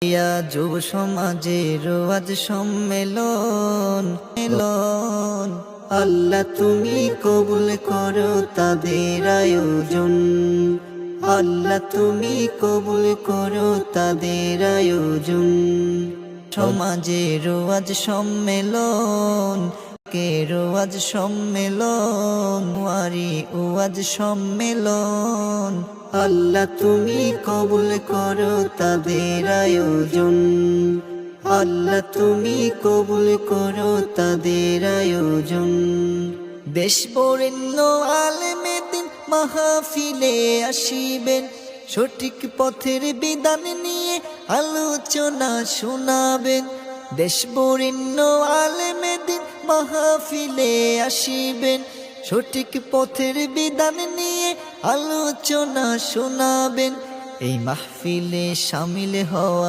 ইয়া যুব সমাজের আজ সম্মেলন মেলন, আল্লাহ তুমি কবুল করো তাদের আয়োজন, আল্লাহ তুমি কবুল করো তাদের আয়োজন। সমাজের আজ সম্মেলন, কেরো আজ সম্মেলন, ওয়ারি ও আজ সম্মেলন, আল্লাহ তুমি কবুল করো তাদের আয়োজন, আল্লাহ তুমি কবুল করো তাদের আয়োজন। দেশ বরেণ্য আলেমে দিন মাহফিলে আসিবেন, সঠিক পথের বিধান নিয়ে আলোচনা শোনাবেন। দেশ বরেণ্য আলেমে দিন মাহফিলে আসিবেন, সঠিক পথের বিধান নিয়ে আলোচনা শোনাবেন। এই মাহফিলে শামিল হওয়া